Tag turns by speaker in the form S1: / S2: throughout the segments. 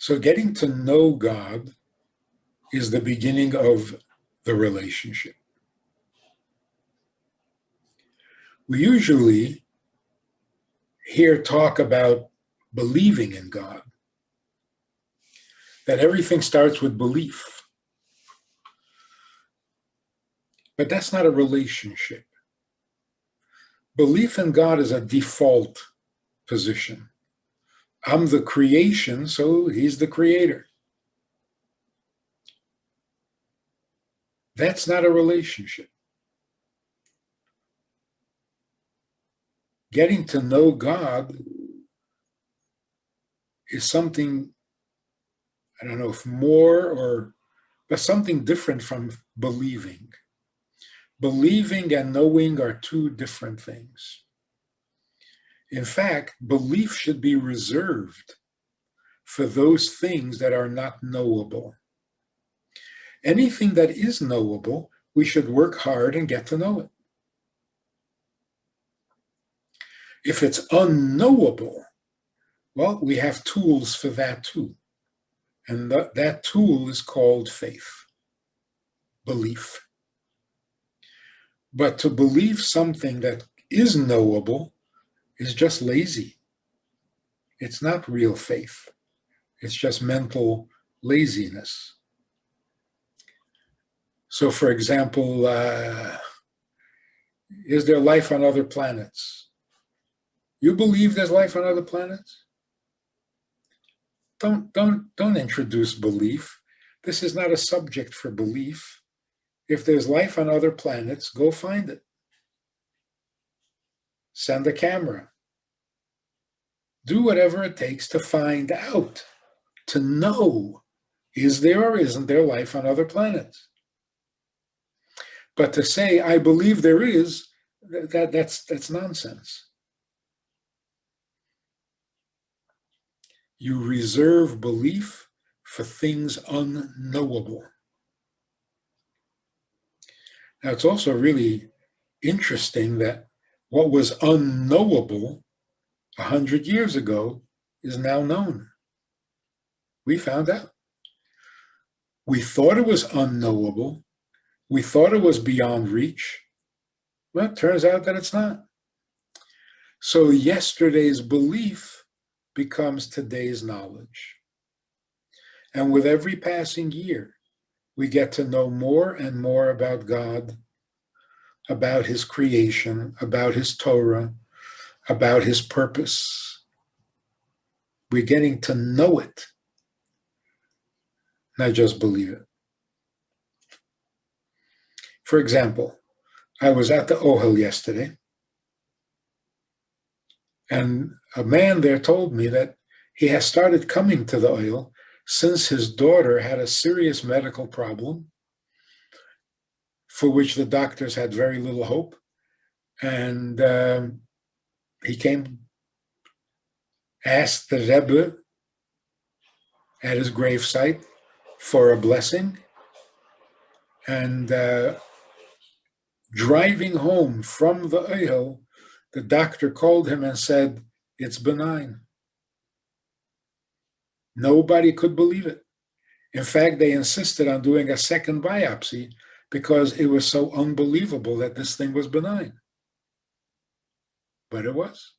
S1: So getting to know God is the beginning of the relationship. We usually hear talk about believing in God, that everything starts with belief. But that's not a relationship. Belief in God is a default position. I'm the creation, so he's the creator. That's not a relationship. Getting to know God is something, I don't know if more but something different from believing. Believing and knowing are two different things. In fact, belief should be reserved for those things that are not knowable. Anything that is knowable, we should work hard and get to know it. If it's unknowable, well, we have tools for that too. And that tool is called faith, belief. But to believe something that is knowable is just lazy. It's not real faith. It's just mental laziness. So, for example, is there life on other planets? You believe there's life on other planets? Don't introduce belief. This is not a subject for belief. If there's life on other planets, go find it. Send a camera. Do whatever it takes to find out, to know, is there or isn't there life on other planets? But to say, I believe there is, that's nonsense. You reserve belief for things unknowable. Now, it's also really interesting that what was unknowable 100 years ago is now known. We found out. We thought it was unknowable. We thought it was beyond reach. Well, it turns out that it's not. So yesterday's belief becomes today's knowledge. And with every passing year, we get to know more and more about God, about his creation, about his Torah, about his purpose. We're getting to know it, not just believe it. For example, I was at the Ohel yesterday, and a man there told me that he has started coming to the Ohel since his daughter had a serious medical problem for which the doctors had very little hope. And he came, asked the Rebbe at his gravesite for a blessing. And driving home from the Ohel, the doctor called him and said, it's benign. Nobody could believe it. In fact, they insisted on doing a second biopsy because it was so unbelievable that this thing was benign. But it was.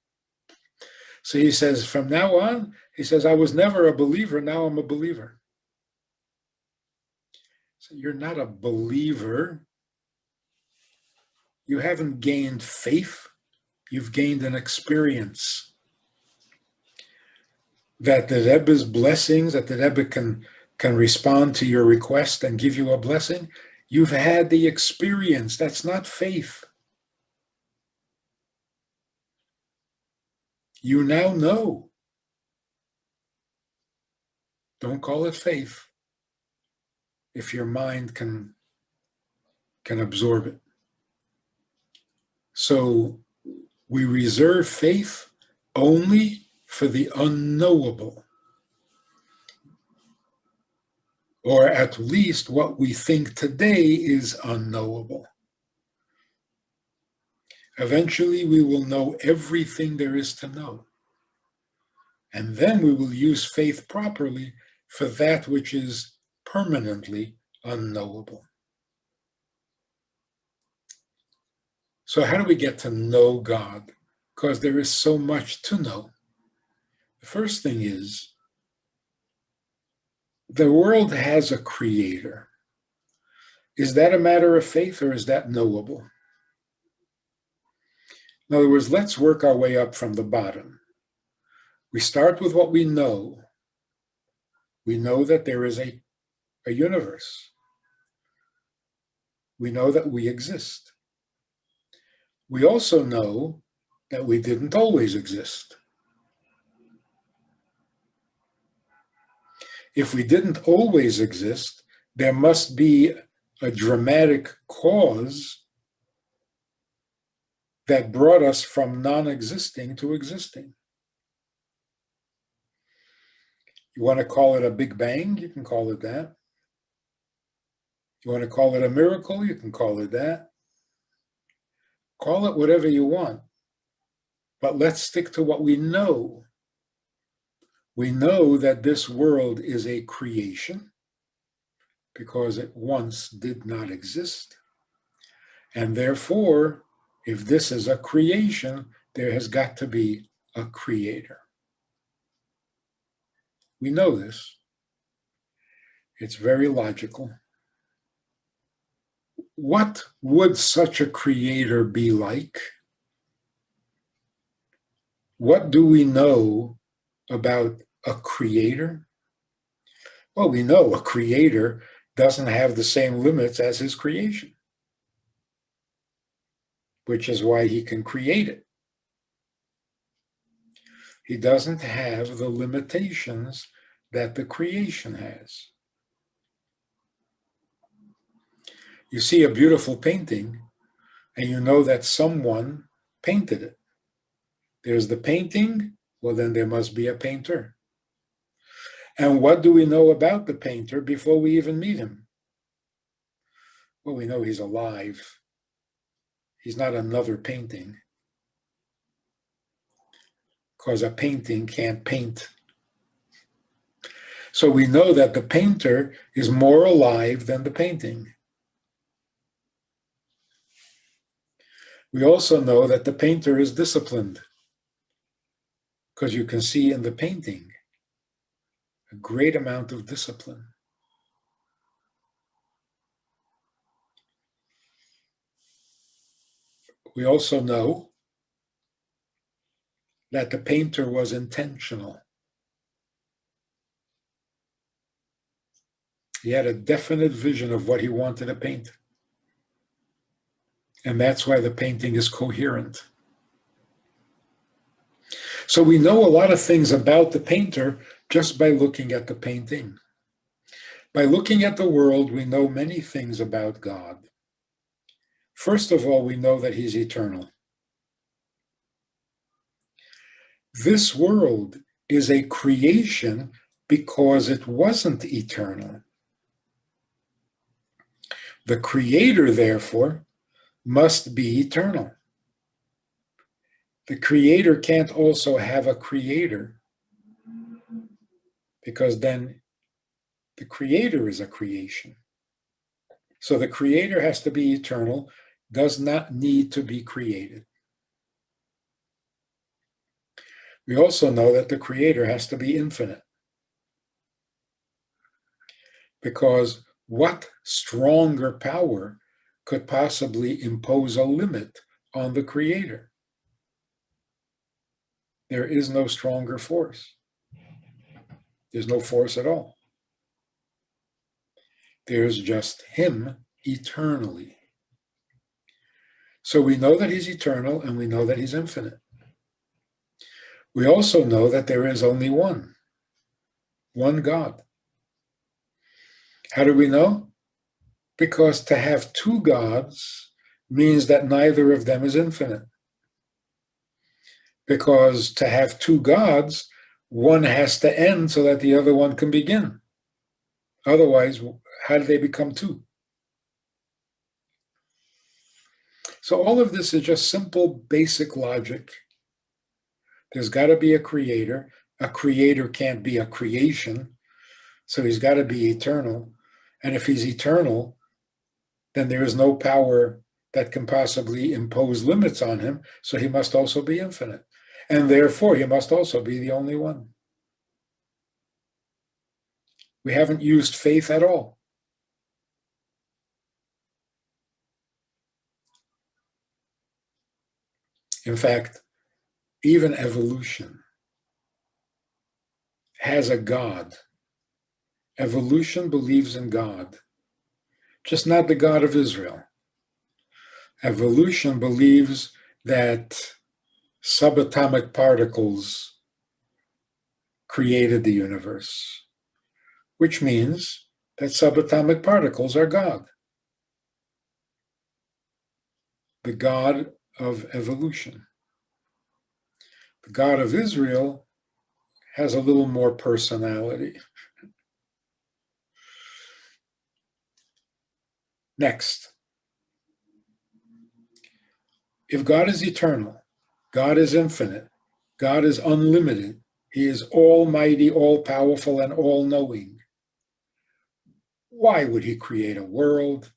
S1: So he says, from now on, he says, I was never a believer, now I'm a believer. So you're not a believer. You haven't gained faith. You've gained an experience. That the Rebbe's blessings, that the Rebbe can respond to your request and give you a blessing, you've had the experience. That's not faith. You now know. Don't call it faith if your mind can absorb it. So we reserve faith only for the unknowable, or at least what we think today is unknowable. Eventually, we will know everything there is to know. And then we will use faith properly for that which is permanently unknowable. So how do we get to know God? Because there is so much to know. The first thing is, the world has a creator. Is that a matter of faith, or is that knowable? In other words, let's work our way up from the bottom. We start with what we know. We know that there is a universe. We know that we exist. We also know that we didn't always exist. If we didn't always exist, there must be a dramatic cause that brought us from non-existing to existing. You want to call it a Big Bang? You can call it that. You want to call it a miracle? You can call it that. Call it whatever you want. But let's stick to what we know. We know that this world is a creation because it once did not exist. And therefore, if this is a creation, there has got to be a creator. We know this. It's very logical. What would such a creator be like? What do we know about a creator? Well, we know a creator doesn't have the same limits as his creation, which is why he can create it. He doesn't have the limitations that the creation has. You see a beautiful painting, and you know that someone painted it. There's the painting, well, then there must be a painter. And what do we know about the painter before we even meet him? Well, we know he's alive. He's not another painting, because a painting can't paint. So we know that the painter is more alive than the painting. We also know that the painter is disciplined, because you can see in the painting a great amount of discipline. We also know that the painter was intentional. He had a definite vision of what he wanted to paint. And that's why the painting is coherent. So we know a lot of things about the painter just by looking at the painting. By looking at the world, we know many things about God. First of all, we know that he's eternal. This world is a creation because it wasn't eternal. The creator, therefore, must be eternal. The creator can't also have a creator, because then the creator is a creation. So the creator has to be eternal, does not need to be created. We also know that the creator has to be infinite, because what stronger power could possibly impose a limit on the creator? There is no stronger force. There's no force at all. There's just him eternally. So we know that he's eternal, and we know that he's infinite. We also know that there is only one God. How do we know? Because to have two gods means that neither of them is infinite. Because to have two gods, one has to end so that the other one can begin. Otherwise, how do they become two? So all of this is just simple, basic logic. There's got to be a creator. A creator can't be a creation. So he's got to be eternal. And if he's eternal, then there is no power that can possibly impose limits on him. So he must also be infinite. And therefore, he must also be the only one. We haven't used faith at all. In fact, even evolution has a God. Evolution believes in God, just not the God of Israel. Evolution believes that subatomic particles created the universe, which means that subatomic particles are God, the God of evolution. The God of Israel has a little more personality. Next, if God is eternal, God is infinite, God is unlimited, he is almighty, all-powerful, and all-knowing, why would he create a world?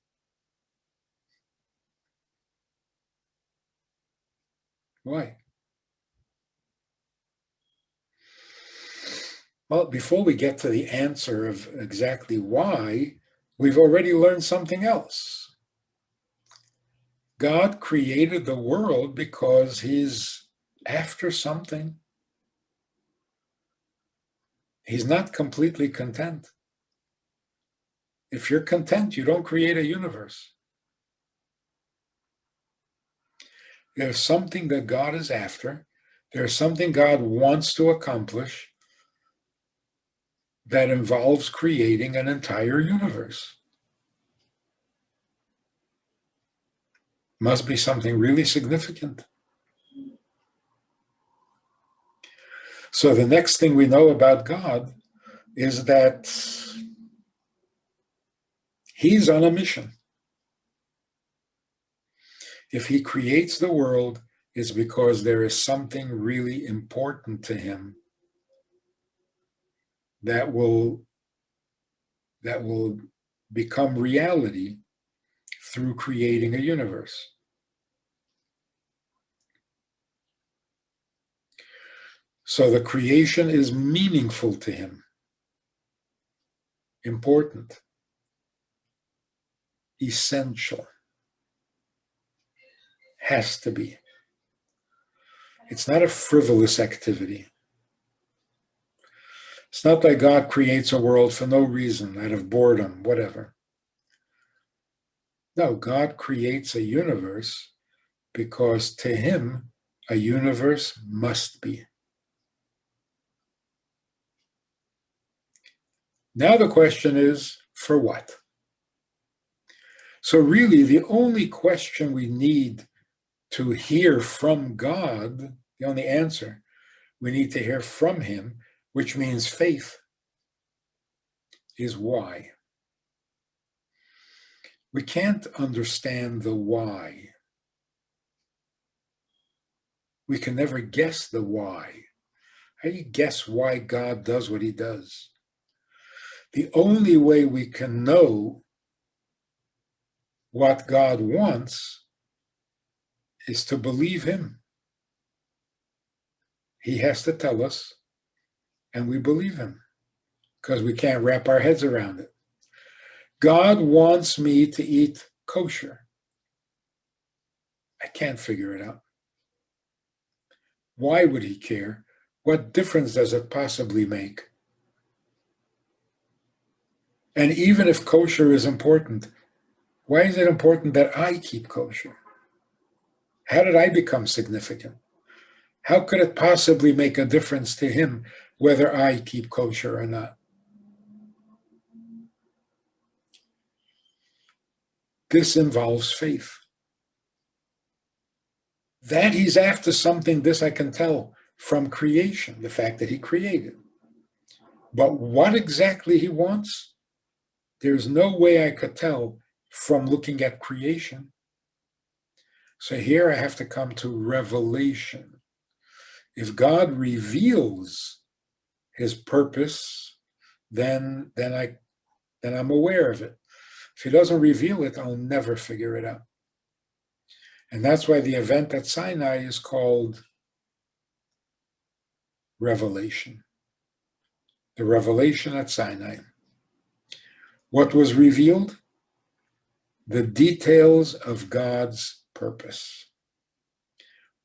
S1: Why? Well, before we get to the answer of exactly why, we've already learned something else. God created the world because he's after something. He's not completely content. If you're content, you don't create a universe. There's something that God is after. There's something God wants to accomplish that involves creating an entire universe. Must be something really significant. So the next thing we know about God is that he's on a mission. If he creates the world, it's because there is something really important to him that will become reality through creating a universe. So the creation is meaningful to him, important, essential, has to be. It's not a frivolous activity. It's not like God creates a world for no reason, out of boredom, whatever. No, God creates a universe because to him, a universe must be. Now the question is, for what? So really, the only question we need to hear from God, the only answer we need to hear from him, which means faith, is why. We can't understand the why. We can never guess the why. How do you guess why God does what he does? The only way we can know what God wants is to believe him. He has to tell us, and we believe him, because we can't wrap our heads around it. God wants me to eat kosher. I can't figure it out. Why would he care? What difference does it possibly make? And even if kosher is important, why is it important that I keep kosher? How did I become significant? How could it possibly make a difference to him whether I keep kosher or not? This involves faith. That he's after something, this I can tell from creation, the fact that he created. But what exactly he wants, there's no way I could tell from looking at creation. So here I have to come to revelation. If God reveals his purpose then I'm aware of it. If he doesn't reveal it, I'll never figure it out. And that's why the event at Sinai is called revelation. The revelation at Sinai. What was revealed? The details of God's purpose.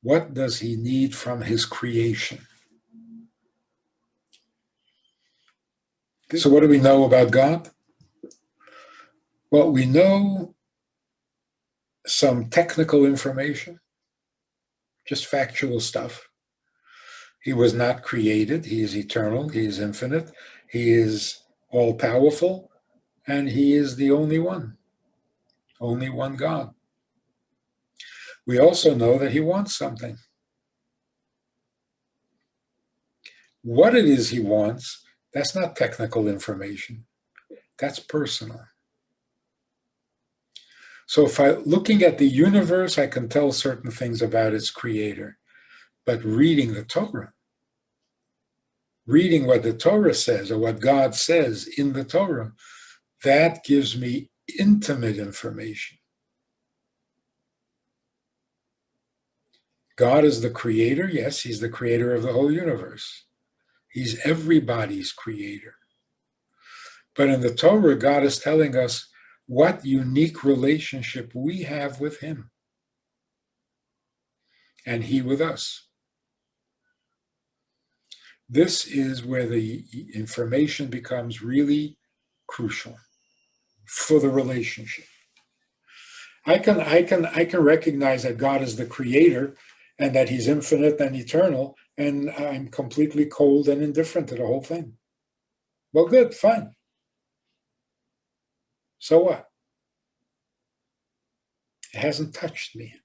S1: What does he need from his creation? So what do we know about God? Well, we know some technical information, just factual stuff. He was not created. He is eternal. He is infinite. He is all-powerful. And he is the only one God. We also know that he wants something. What it is he wants, that's not technical information. That's personal. So looking at the universe, I can tell certain things about its creator. But reading the Torah, reading what the Torah says or what God says in the Torah, that gives me intimate information. God is the creator. Yes, he's the creator of the whole universe. He's everybody's creator. But in the Torah, God is telling us what unique relationship we have with him and he with us. This is where the information becomes really crucial for the relationship. I can recognize that God is the creator and that he's infinite and eternal, and I'm completely cold and indifferent to the whole thing. Well, good, fine. So what? It hasn't touched me.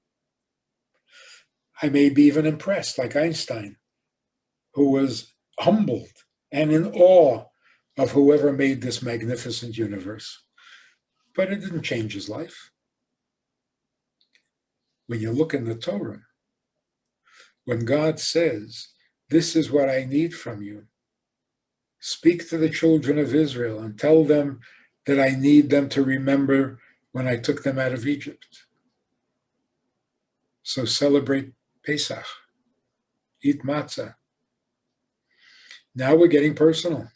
S1: I may be even impressed, like Einstein, who was humbled and in awe of whoever made this magnificent universe. But it didn't change his life. When you look in the Torah, when God says, this is what I need from you, speak to the children of Israel and tell them that I need them to remember when I took them out of Egypt. So celebrate Pesach, eat matzah. Now we're getting personal,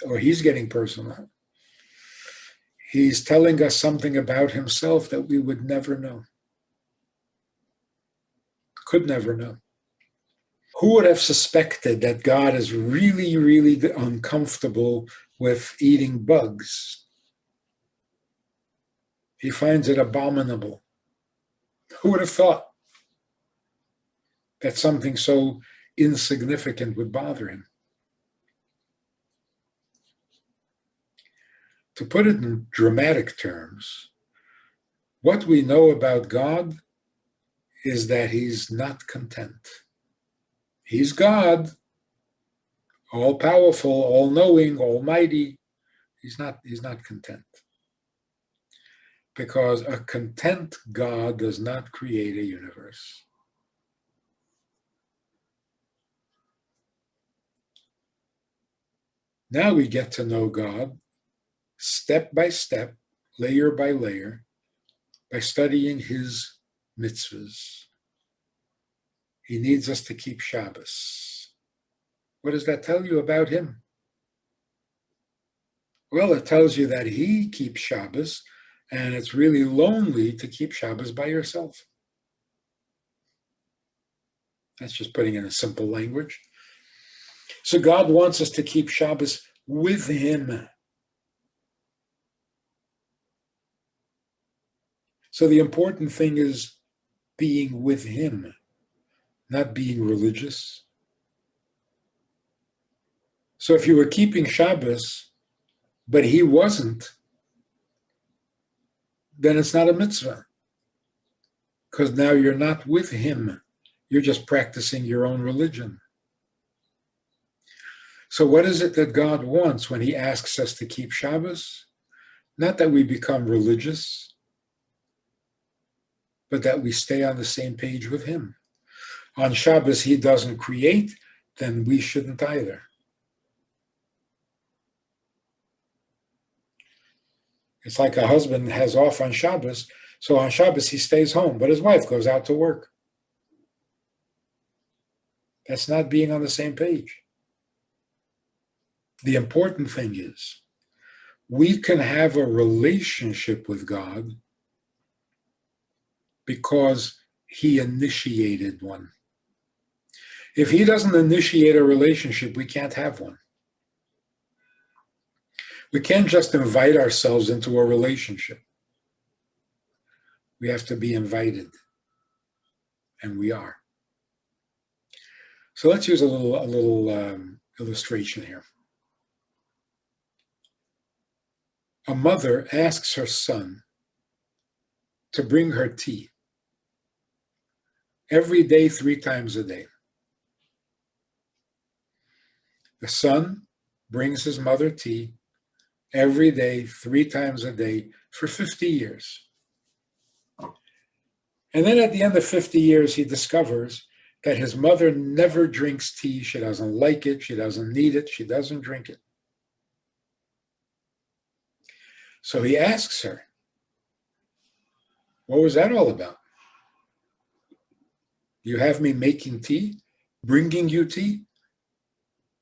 S1: or he's getting personal. He's telling us something about himself that we would never know, could never know. Who would have suspected that God is really, really uncomfortable with eating bugs? He finds it abominable. Who would have thought that something so insignificant would bother him? To put it in dramatic terms, what we know about God is that he's not content. He's God, all-powerful, all-knowing, almighty. He's not content. Because a content God does not create a universe. Now we get to know God step by step, layer by layer, by studying his mitzvahs. He needs us to keep Shabbos. What does that tell you about him? Well, it tells you that he keeps Shabbos, and it's really lonely to keep Shabbos by yourself. That's just putting it in a simple language. So God wants us to keep Shabbos with him. So the important thing is being with him, not being religious. So if you were keeping Shabbos, but he wasn't, then it's not a mitzvah. Because now you're not with him. You're just practicing your own religion. So what is it that God wants when he asks us to keep Shabbos? Not that we become religious, but that we stay on the same page with him. On Shabbos, he doesn't create, then we shouldn't either. It's like a husband has off on Shabbos, so on Shabbos he stays home, but his wife goes out to work. That's not being on the same page. The important thing is we can have a relationship with God because he initiated one. If he doesn't initiate a relationship, we can't have one. We can't just invite ourselves into a relationship. We have to be invited, and we are. So let's use a little illustration here. A mother asks her son to bring her tea every day, 3 times a day. The son brings his mother tea every day, 3 times a day for 50 years. And then at the end of 50 years, he discovers that his mother never drinks tea. She doesn't like it. She doesn't need it. She doesn't drink it. So he asks her, what was that all about? You have me making tea, bringing you tea.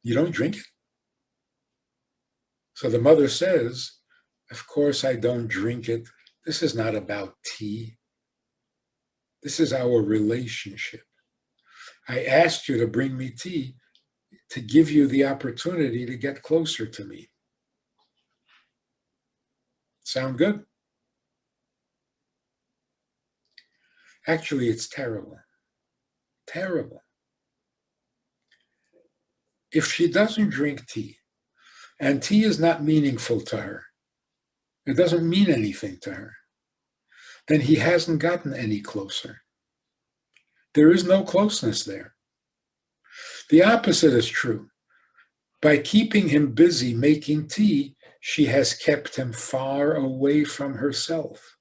S1: You don't drink it. So the mother says, of course I don't drink it. This is not about tea. This is our relationship. I asked you to bring me tea to give you the opportunity to get closer to me. Sound good? Actually, it's terrible. Terrible. If she doesn't drink tea, and tea is not meaningful to her, it doesn't mean anything to her, then he hasn't gotten any closer. There is no closeness there. The opposite is true. By keeping him busy making tea, she has kept him far away from herself.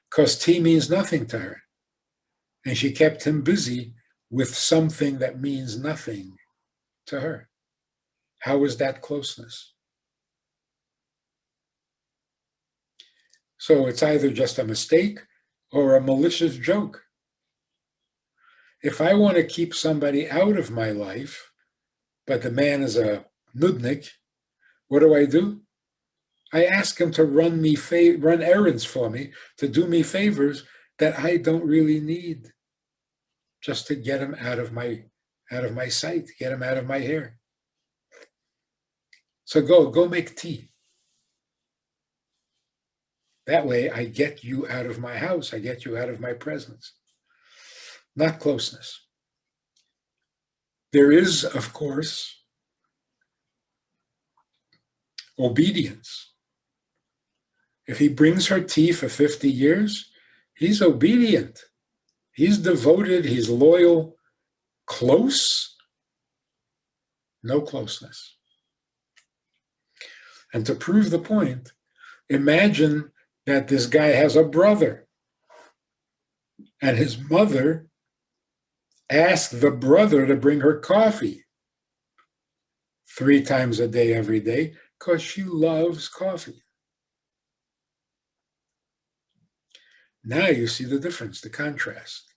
S1: Because tea means nothing to her. And she kept him busy with something that means nothing to her. How is that closeness? So it's either just a mistake or a malicious joke. If I want to keep somebody out of my life, but the man is a nudnik, what do? I ask him to run errands for me, to do me favors that I don't really need, just to get him out of my sight, get him out of my hair. So go make tea. That way I get you out of my house, I get you out of my presence. Not closeness. There is, of course, obedience. If he brings her tea for 50 years, he's obedient. He's devoted, he's loyal. Close? No closeness. And to prove the point, imagine that this guy has a brother, and his mother asked the brother to bring her coffee 3 times a day, every day, because she loves coffee. Now you see the difference, the contrast.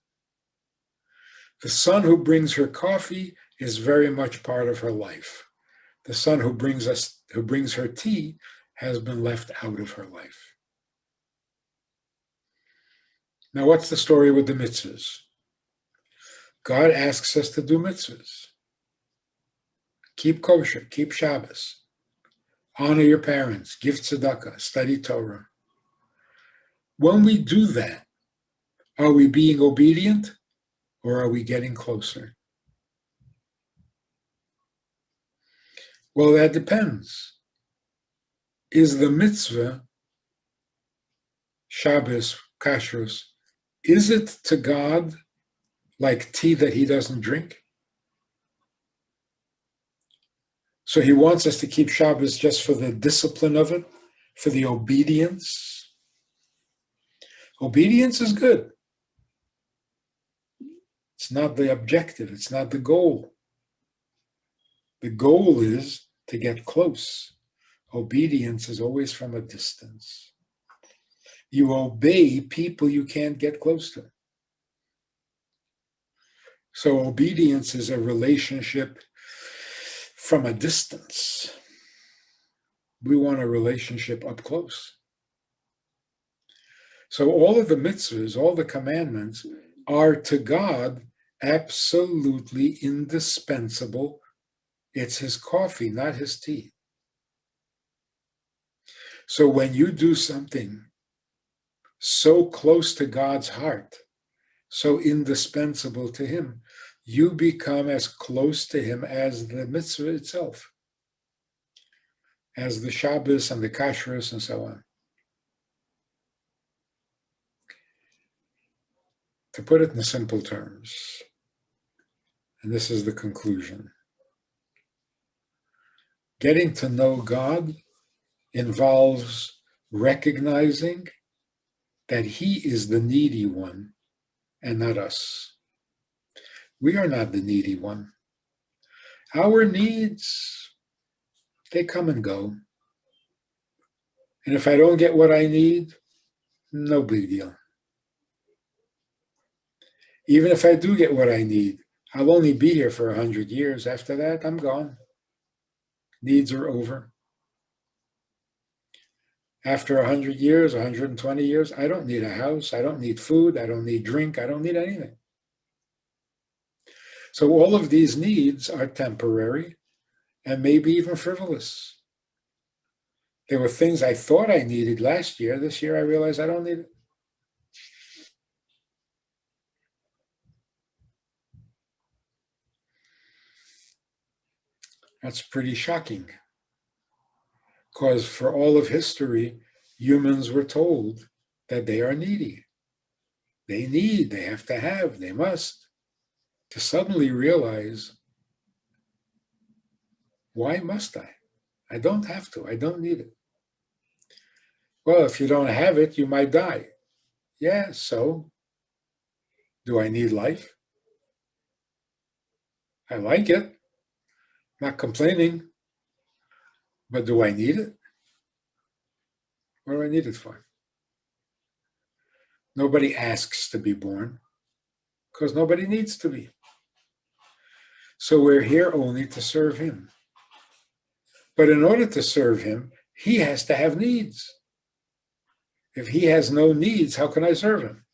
S1: The son who brings her coffee is very much part of her life. The son who brings her tea has been left out of her life. Now, what's the story with the mitzvahs? God asks us to do mitzvahs. Keep kosher, keep Shabbos, honor your parents, give tzedakah, study Torah. When we do that, are we being obedient or are we getting closer? Well, that depends. Is the mitzvah, Shabbos, kashrus, is it to God like tea that he doesn't drink? So he wants us to keep Shabbos just for the discipline of it, for the obedience. Obedience is good. It's not the objective. It's not the goal. The goal is to get close. Obedience is always from a distance. You obey people you can't get close to. So obedience is a relationship from a distance. We want a relationship up close. So all of the mitzvahs, all the commandments are to God absolutely indispensable. It's his coffee, not his tea. So when you do something so close to God's heart, so indispensable to him, you become as close to him as the mitzvah itself, as the Shabbos and the kashrus and so on. To put it in simple terms, and this is the conclusion, getting to know God involves recognizing that he is the needy one and not us. We are not the needy one. Our needs, they come and go. And if I don't get what I need, no big deal. Even if I do get what I need, I'll only be here for 100 years. After that, I'm gone. Needs are over. After 100 years, 120 years, I don't need a house. I don't need food. I don't need drink. I don't need anything. So all of these needs are temporary and maybe even frivolous. There were things I thought I needed last year. This year I realize I don't need it. That's pretty shocking. Because for all of history, humans were told that they are needy. They need, they have to have, they must. To suddenly realize, why must I? I don't have to, I don't need it. Well, if you don't have it, you might die. Yeah, so do I need life? I like it, not complaining, but do I need it? What do I need it for? Nobody asks to be born because nobody needs to be. So we're here only to serve him. But in order to serve him, he has to have needs. If he has no needs, how can I serve him?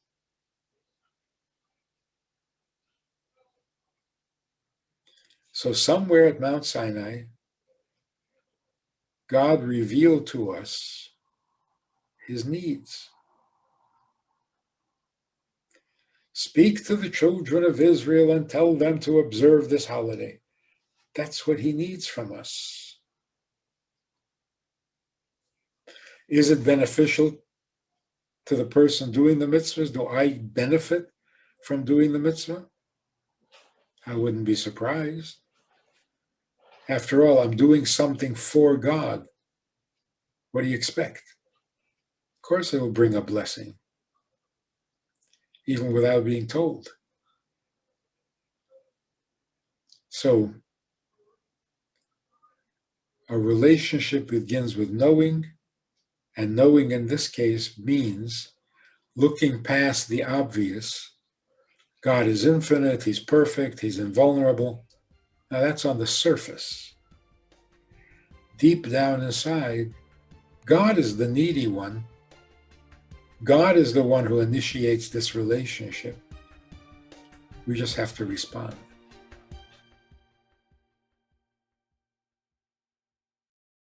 S1: So somewhere at Mount Sinai, God revealed to us his needs. Speak to the children of Israel and tell them to observe this holiday. That's what he needs from us. Is it beneficial to the person doing the mitzvahs? Do I benefit from doing the mitzvah? I wouldn't be surprised. After all, I'm doing something for God. What do you expect? Of course, it will bring a blessing, even without being told. So, a relationship begins with knowing, and knowing in this case means looking past the obvious. God is infinite, he's perfect, he's invulnerable. Now that's on the surface. Deep down inside, God is the needy one. God is the one who initiates this relationship. We just have to respond.